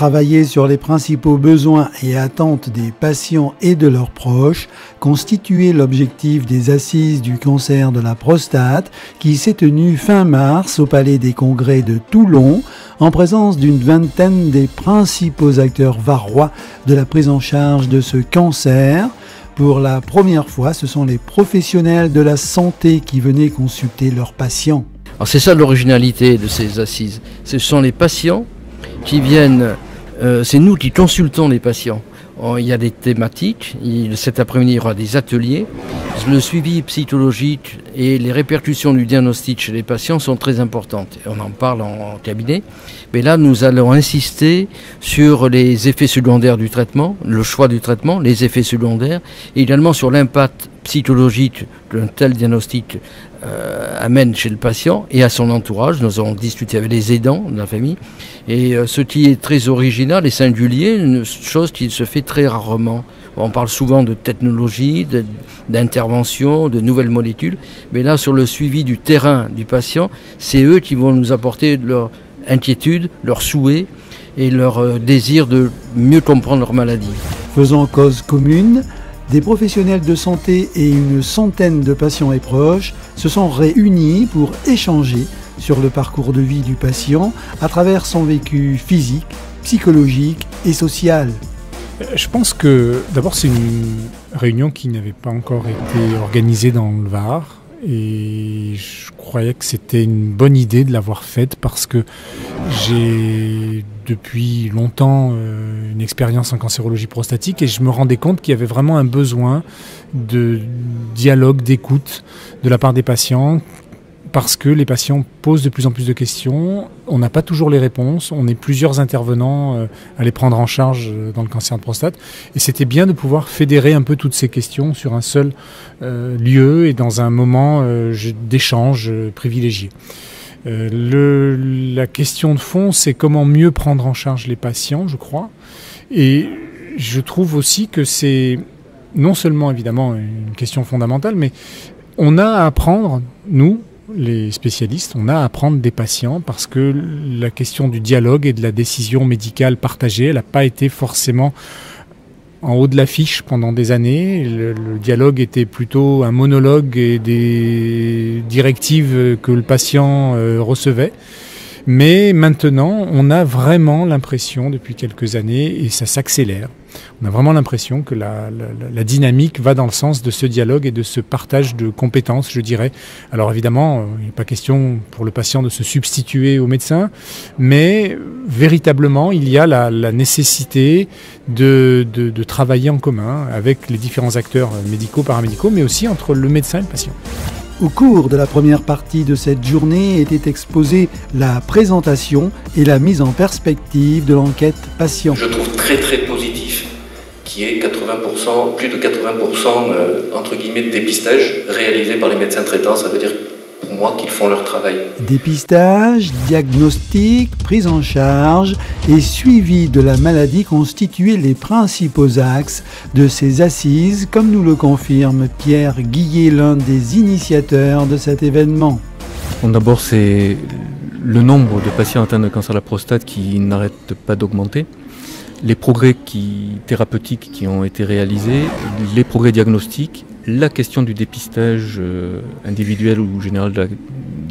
Travailler sur les principaux besoins et attentes des patients et de leurs proches constituait l'objectif des Assises du cancer de la prostate qui s'est tenu fin mars au Palais des Congrès de Toulon en présence d'une vingtaine des principaux acteurs varois de la prise en charge de ce cancer. Pour la première fois, ce sont les professionnels de la santé qui venaient consulter leurs patients. Alors c'est ça l'originalité de ces assises. Ce sont les patients qui viennent, c'est nous qui consultons les patients. Il y a des thématiques, cet après-midi il y aura des ateliers. Le suivi psychologique et les répercussions du diagnostic chez les patients sont très importantes. On en parle en cabinet. Mais là, nous allons insister sur les effets secondaires du traitement, le choix du traitement, les effets secondaires, et également sur l'impact psychologique qu'un tel diagnostic amène chez le patient et à son entourage. Nous avons discuté avec les aidants de la famille. Et ce qui est très original et singulier, une chose qui se fait très rarement. On parle souvent de technologie, d'intervention, de nouvelles molécules. Mais là, sur le suivi du terrain du patient, c'est eux qui vont nous apporter leur inquiétude, leurs souhaits et leur désir de mieux comprendre leur maladie. Faisant cause commune, des professionnels de santé et une centaine de patients et proches se sont réunis pour échanger sur le parcours de vie du patient à travers son vécu physique, psychologique et social. Je pense que d'abord c'est une réunion qui n'avait pas encore été organisée dans le Var et je croyais que c'était une bonne idée de l'avoir faite parce que j'ai depuis longtemps une expérience en cancérologie prostatique et je me rendais compte qu'il y avait vraiment un besoin de dialogue, d'écoute de la part des patients. Parce que les patients posent de plus en plus de questions, on n'a pas toujours les réponses, on est plusieurs intervenants à les prendre en charge dans le cancer de prostate. Et c'était bien de pouvoir fédérer un peu toutes ces questions sur un seul lieu et dans un moment d'échange privilégié. La question de fond, c'est comment mieux prendre en charge les patients, je crois. Et je trouve aussi que c'est non seulement évidemment une question fondamentale, mais on a à apprendre, nous, les spécialistes, on a à apprendre des patients parce que la question du dialogue et de la décision médicale partagée, elle n'a pas été forcément en haut de l'affiche pendant des années. Le dialogue était plutôt un monologue et des directives que le patient recevait. Mais maintenant, on a vraiment l'impression, depuis quelques années, et ça s'accélère, on a vraiment l'impression que la dynamique va dans le sens de ce dialogue et de ce partage de compétences, je dirais. Alors évidemment, il n'est pas question pour le patient de se substituer au médecin, mais véritablement, il y a la nécessité de travailler en commun avec les différents acteurs médicaux, paramédicaux, mais aussi entre le médecin et le patient. Au cours de la première partie de cette journée était exposée la présentation et la mise en perspective de l'enquête patient. Je trouve très positif qu'il y ait 80%, plus de 80% entre guillemets de dépistage réalisé par les médecins traitants. Ça veut dire pour moi qu'ils font leur travail. Dépistage, diagnostic, prise en charge et suivi de la maladie constituaient les principaux axes de ces assises, comme nous le confirme Pierre Guillet, l'un des initiateurs de cet événement. D'abord, c'est le nombre de patients atteints de cancer de la prostate qui n'arrête pas d'augmenter. Les progrès thérapeutiques qui ont été réalisés, les progrès diagnostiques, la question du dépistage individuel ou général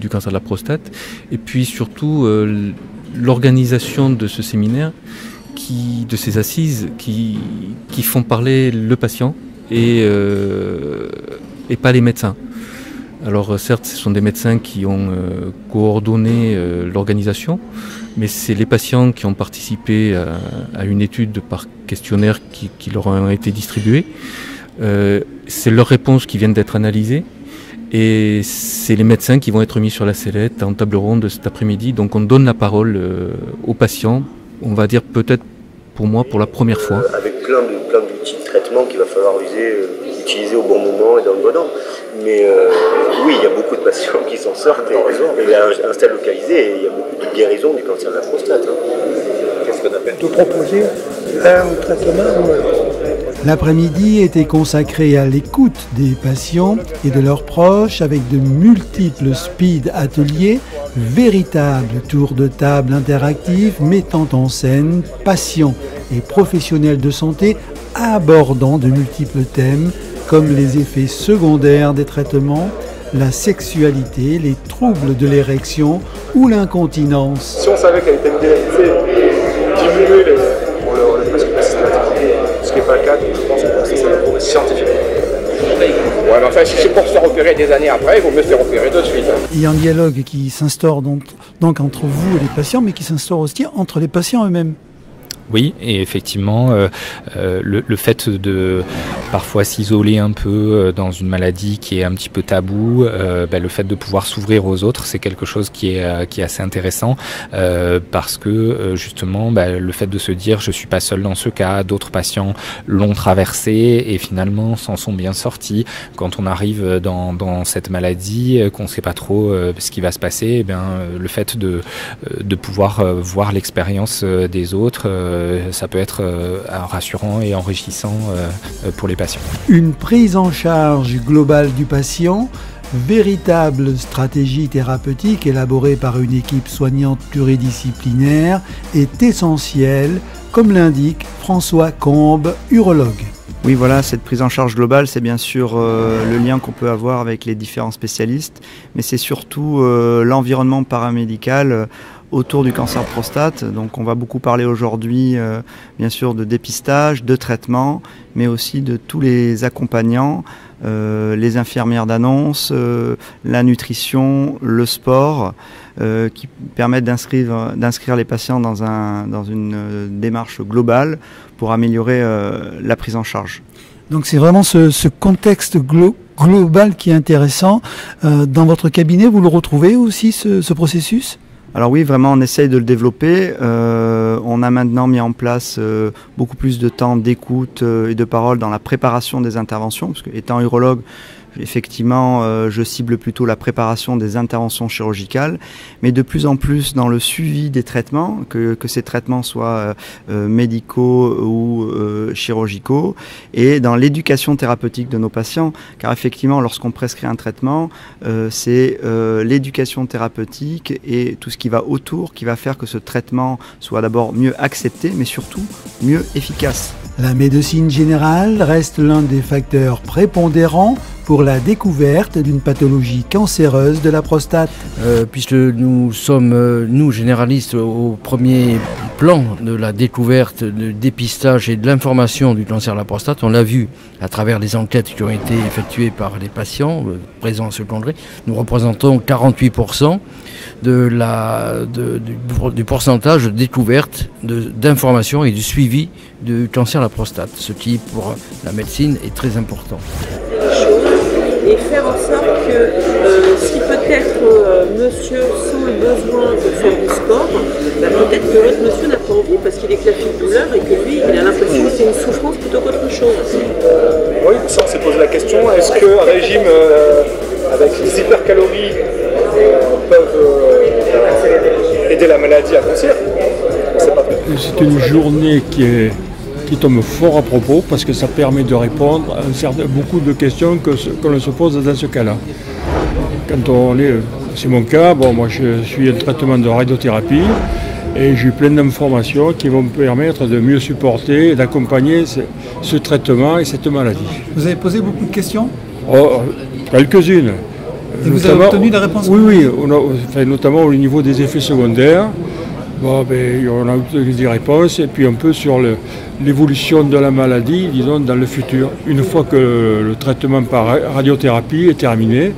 du cancer de la prostate, et puis surtout l'organisation de ce séminaire, de ces assises qui font parler le patient et pas les médecins. Alors certes, ce sont des médecins qui ont coordonné l'organisation, mais c'est les patients qui ont participé à une étude par questionnaire qui leur ont été distribués. C'est leurs réponses qui viennent d'être analysées et c'est les médecins qui vont être mis sur la sellette en table ronde cet après-midi. Donc on donne la parole aux patients, on va dire peut-être pour moi pour la première fois. Avec plein d'outils de traitement qu'il va falloir utiliser au bon moment et dans le bon ordre. Mais oui, il y a beaucoup de patients qui s'en sortent et il y a un stade localisé et il y a beaucoup de guérison du cancer de la prostate. Qu'est-ce qu'on appelle ? De proposer un traitement L'après-midi était consacré à l'écoute des patients et de leurs proches avec de multiples speed ateliers, véritables tours de table interactifs mettant en scène patients et professionnels de santé abordant de multiples thèmes comme les effets secondaires des traitements, la sexualité, les troubles de l'érection ou l'incontinence. Si on savait qu'elle était diminuer le presque systématiquement, ce qui n'est pas le cas, donc je pense que c'est la prouesse scientifique. Ouais, mais enfin, si c'est pour se faire opérer des années après, il vaut mieux se faire opérer de suite. Il y a un dialogue qui s'instaure donc entre vous et les patients, mais qui s'instaure aussi entre les patients eux-mêmes. Oui, et effectivement, le fait de parfois s'isoler un peu dans une maladie qui est un petit peu tabou, le fait de pouvoir s'ouvrir aux autres, c'est quelque chose qui est assez intéressant parce que justement, le fait de se dire je suis pas seul dans ce cas, d'autres patients l'ont traversé et finalement s'en sont bien sortis. Quand on arrive dans cette maladie, qu'on ne sait pas trop ce qui va se passer, le fait de pouvoir voir l'expérience des autres, ça peut être rassurant et enrichissant pour les patients. Une prise en charge globale du patient, véritable stratégie thérapeutique élaborée par une équipe soignante pluridisciplinaire, est essentielle, comme l'indique François Combe, urologue. Oui, voilà, cette prise en charge globale, c'est bien sûr le lien qu'on peut avoir avec les différents spécialistes, mais c'est surtout l'environnement paramédical autour du cancer de prostate. Donc on va beaucoup parler aujourd'hui bien sûr de dépistage, de traitement, mais aussi de tous les accompagnants, les infirmières d'annonce, la nutrition, le sport, qui permettent d'inscrire les patients dans une démarche globale pour améliorer la prise en charge. Donc c'est vraiment ce contexte global qui est intéressant. Dans votre cabinet, vous le retrouvez aussi, ce processus ? Alors oui, vraiment, on essaye de le développer. On a maintenant mis en place beaucoup plus de temps d'écoute et de parole dans la préparation des interventions, parce que étant urologue, effectivement, je cible plutôt la préparation des interventions chirurgicales, mais de plus en plus dans le suivi des traitements, que ces traitements soient médicaux ou chirurgicaux, et dans l'éducation thérapeutique de nos patients, car effectivement, lorsqu'on prescrit un traitement, c'est l'éducation thérapeutique et tout ce qui va autour qui va faire que ce traitement soit d'abord mieux accepté, mais surtout mieux efficace. La médecine générale reste l'un des facteurs prépondérants pour la découverte d'une pathologie cancéreuse de la prostate. Puisque nous sommes, nous généralistes, au premier plan de la découverte, du dépistage et de l'information du cancer de la prostate, on l'a vu à travers les enquêtes qui ont été effectuées par les patients présents à ce congrès, nous représentons 48% du pourcentage de découverte, d'information et du suivi du cancer de la prostate, ce qui pour la médecine est très important. Et faire en sorte que si peut-être monsieur sent le besoin de faire du sport, peut-être que l'autre monsieur n'a pas envie parce qu'il est claqué de douleur et que lui, il a l'impression que c'est une souffrance plutôt qu'autre chose. Oui, ça on s'est posé la question, est-ce qu'un régime avec les hypercalories peuvent aider la maladie à grossir? C'est une journée qui tombe fort à propos parce que ça permet de répondre à beaucoup de questions qu'on se pose dans ce cas-là. C'est mon cas, moi je suis en traitement de radiothérapie et j'ai plein d'informations qui vont me permettre de mieux supporter et d'accompagner ce traitement et cette maladie. Vous avez posé beaucoup de questions ? Quelques-unes. Et vous avez obtenu la réponse ? Oui, notamment au niveau des effets secondaires. On a obtenu des réponses et puis un peu sur l'évolution de la maladie, disons, dans le futur. Une fois que le traitement par radiothérapie est terminé,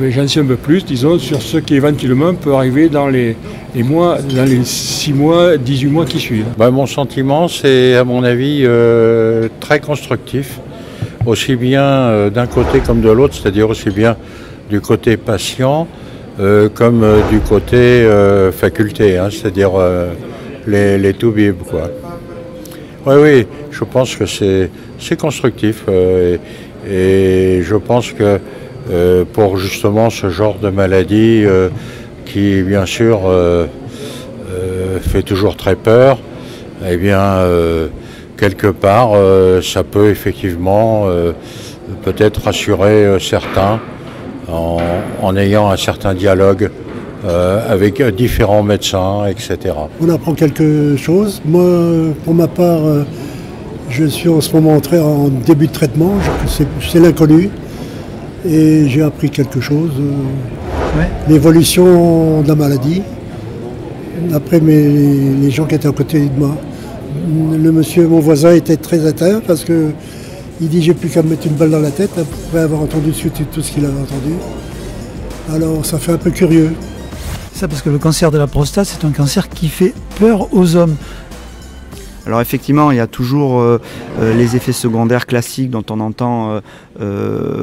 j'en sais un peu plus, disons, sur ce qui éventuellement peut arriver dans les 6 mois, 18 mois qui suivent. Mon sentiment, c'est à mon avis très constructif, aussi bien d'un côté comme de l'autre, c'est-à-dire aussi bien du côté patient, comme du côté faculté, c'est-à-dire les toubibs, quoi. Oui, je pense que c'est constructif et je pense que pour justement ce genre de maladie qui bien sûr fait toujours très peur, quelque part, ça peut effectivement peut-être rassurer certains en ayant un certain dialogue avec différents médecins, etc. On apprend quelque chose. Moi, pour ma part, je suis en ce moment entré en début de traitement. C'est l'inconnu. Et j'ai appris quelque chose. L'évolution de la maladie. Après les gens qui étaient à côté de moi. Le monsieur, mon voisin, était très atteint parce que il dit j'ai plus qu'à me mettre une balle dans la tête après avoir entendu tout ce qu'il avait entendu. Alors ça fait un peu curieux. Ça parce que le cancer de la prostate, c'est un cancer qui fait peur aux hommes. Alors effectivement, il y a toujours les effets secondaires classiques dont on entend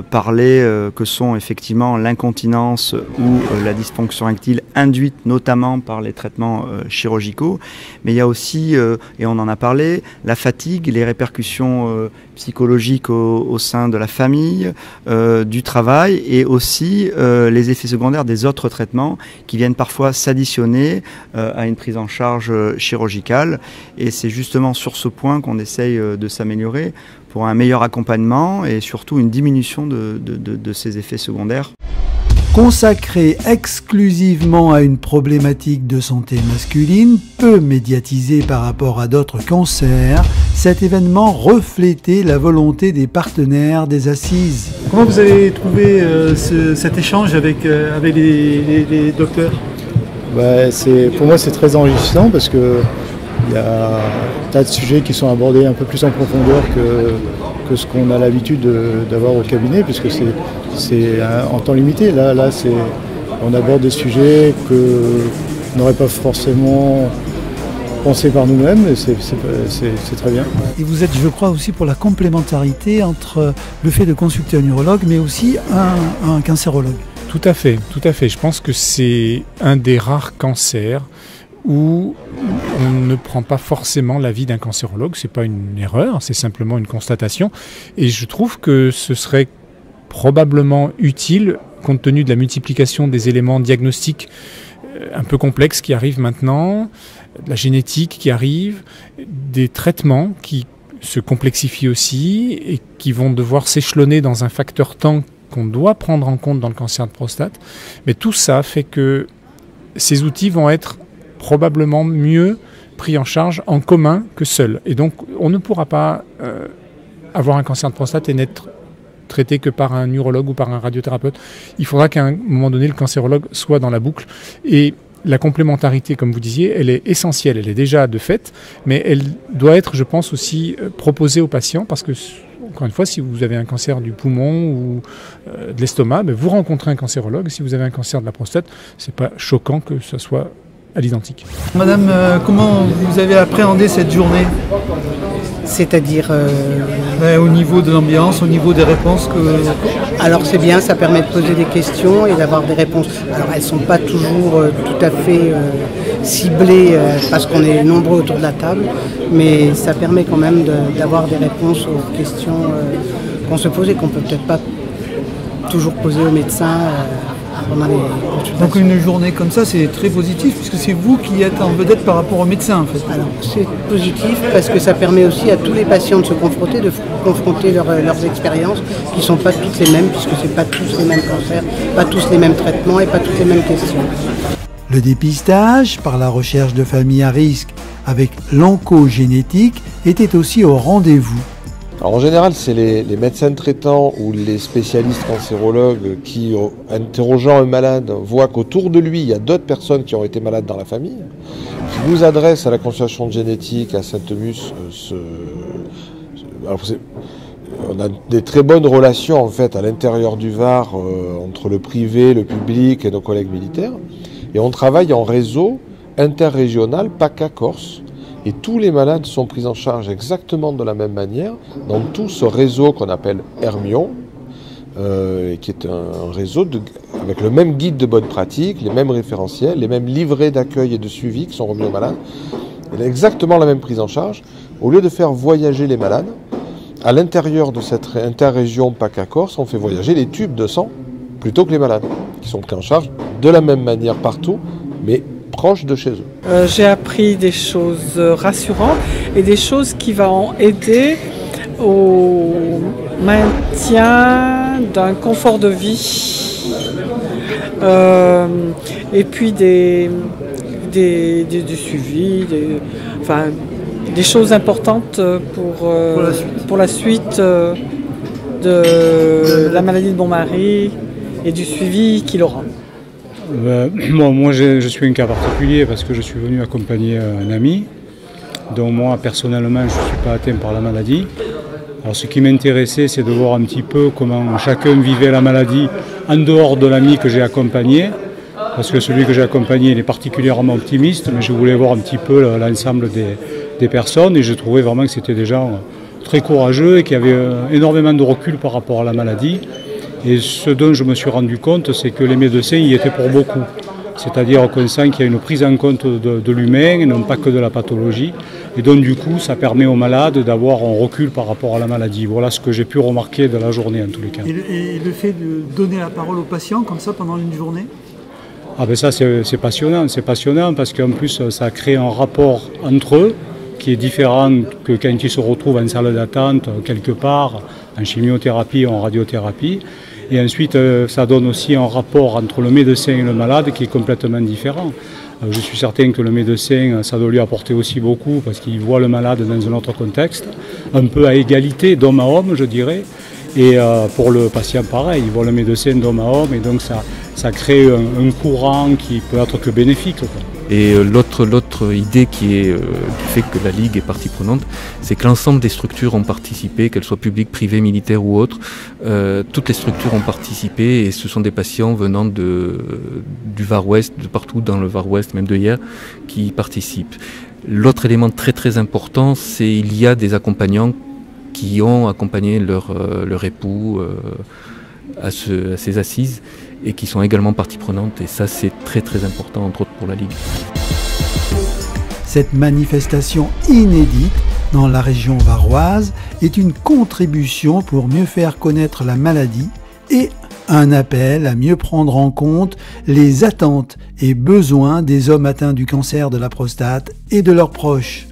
parler, que sont effectivement l'incontinence ou la dysfonction érectile induite notamment par les traitements chirurgicaux. Mais il y a aussi, et on en a parlé, la fatigue, les répercussions psychologiques au sein de la famille, du travail, et aussi les effets secondaires des autres traitements qui viennent parfois s'additionner à une prise en charge chirurgicale. Et c'est justement sur ce point qu'on essaye de s'améliorer pour un meilleur accompagnement et surtout une diminution de ces effets secondaires. Consacré exclusivement à une problématique de santé masculine, peu médiatisée par rapport à d'autres cancers, cet événement reflétait la volonté des partenaires des assises. Comment vous avez trouvé cet échange avec les docteurs ? Pour moi, c'est très enrichissant parce que il y a un tas de sujets qui sont abordés un peu plus en profondeur que ce qu'on a l'habitude d'avoir au cabinet, puisque c'est en temps limité. Là on aborde des sujets qu'on n'aurait pas forcément pensé par nous-mêmes, et c'est très bien. Et vous êtes, je crois, aussi pour la complémentarité entre le fait de consulter un urologue, mais aussi un cancérologue. Tout à fait. Je pense que c'est un des rares cancers où on ne prend pas forcément l'avis d'un cancérologue. C'est pas une erreur, c'est simplement une constatation. Et je trouve que ce serait probablement utile, compte tenu de la multiplication des éléments diagnostiques un peu complexes qui arrivent maintenant, de la génétique qui arrive, des traitements qui se complexifient aussi et qui vont devoir s'échelonner dans un facteur temps qu'on doit prendre en compte dans le cancer de prostate. Mais tout ça fait que ces outils vont être probablement mieux pris en charge en commun que seul. Et donc, on ne pourra pas avoir un cancer de prostate et n'être traité que par un urologue ou par un radiothérapeute. Il faudra qu'à un moment donné, le cancérologue soit dans la boucle. Et la complémentarité, comme vous disiez, elle est essentielle. Elle est déjà de fait, mais elle doit être, je pense, aussi proposée aux patients parce que, encore une fois, si vous avez un cancer du poumon ou de l'estomac, vous rencontrez un cancérologue. Si vous avez un cancer de la prostate, c'est pas choquant que ce soit à l'identique. Madame, comment vous avez appréhendé cette journée ? C'est-à-dire au niveau de l'ambiance, au niveau des réponses que... Alors c'est bien, ça permet de poser des questions et d'avoir des réponses. Alors elles ne sont pas toujours tout à fait ciblées parce qu'on est nombreux autour de la table, mais ça permet quand même d'avoir des réponses aux questions qu'on se pose et qu'on ne peut peut-être pas toujours poser aux médecins. Donc une journée comme ça, c'est très positif puisque c'est vous qui êtes en vedette par rapport aux médecins en fait. Alors c'est positif parce que ça permet aussi à tous les patients de se confronter, leurs expériences qui ne sont pas toutes les mêmes puisque ce n'est pas tous les mêmes cancers, pas tous les mêmes traitements et pas toutes les mêmes questions. Le dépistage par la recherche de familles à risque avec l'oncogénétique était aussi au rendez-vous. Alors en général, c'est les médecins traitants ou les spécialistes cancérologues qui, interrogeant un malade, voient qu'autour de lui, il y a d'autres personnes qui ont été malades dans la famille, qui nous adressent à la consultation de génétique à Saint-Emus. On a des très bonnes relations en fait à l'intérieur du Var entre le privé, le public et nos collègues militaires. Et on travaille en réseau interrégional PACA-Corse. Et tous les malades sont pris en charge exactement de la même manière dans tout ce réseau qu'on appelle Hermion, qui est un réseau avec le même guide de bonne pratique, les mêmes référentiels, les mêmes livrets d'accueil et de suivi qui sont remis aux malades. Il a exactement la même prise en charge. Au lieu de faire voyager les malades, à l'intérieur de cette interrégion PACA-Corse, on fait voyager les tubes de sang plutôt que les malades, qui sont pris en charge de la même manière partout, mais proches de chez eux. J'ai appris des choses rassurantes et des choses qui vont aider au maintien d'un confort de vie. Et puis du suivi, des choses importantes pour la suite de la maladie de mon mari et du suivi qu'il aura. Moi je suis un cas particulier parce que je suis venu accompagner un ami dont moi personnellement je ne suis pas atteint par la maladie. Alors ce qui m'intéressait, c'est de voir un petit peu comment chacun vivait la maladie en dehors de l'ami que j'ai accompagné, parce que celui que j'ai accompagné il est particulièrement optimiste, mais je voulais voir un petit peu l'ensemble des personnes et je trouvais vraiment que c'était des gens très courageux et qui avaient énormément de recul par rapport à la maladie. Et ce dont je me suis rendu compte, c'est que les médecins y étaient pour beaucoup. C'est-à-dire qu'on sent qu'il y a une prise en compte de l'humain et non pas que de la pathologie. Et donc du coup, ça permet aux malades d'avoir un recul par rapport à la maladie. Voilà ce que j'ai pu remarquer de la journée en tous les cas. Et le fait de donner la parole aux patients comme ça pendant une journée? Ah ben ça c'est passionnant parce qu'en plus ça crée un rapport entre eux qui est différent que quand ils se retrouvent en salle d'attente quelque part, en chimiothérapie ou en radiothérapie. Et ensuite, ça donne aussi un rapport entre le médecin et le malade qui est complètement différent. Je suis certain que le médecin, ça doit lui apporter aussi beaucoup parce qu'il voit le malade dans un autre contexte, un peu à égalité d'homme à homme, je dirais. Et pour le patient, pareil, il voit le médecin d'homme à homme et donc ça crée un courant qui peut être que bénéfique, quoi. Et l'autre idée qui fait que la Ligue est partie prenante, c'est que l'ensemble des structures ont participé, qu'elles soient publiques, privées, militaires ou autres. Toutes les structures ont participé et ce sont des patients venant du Var-Ouest, de partout dans le Var-Ouest, même de hier, qui participent. L'autre élément très très important, c'est qu'il y a des accompagnants qui ont accompagné leur époux à ces assises et qui sont également partie prenante. Et ça, c'est très très important, entre autres pour la Ligue. Cette manifestation inédite dans la région varoise est une contribution pour mieux faire connaître la maladie et un appel à mieux prendre en compte les attentes et besoins des hommes atteints du cancer de la prostate et de leurs proches.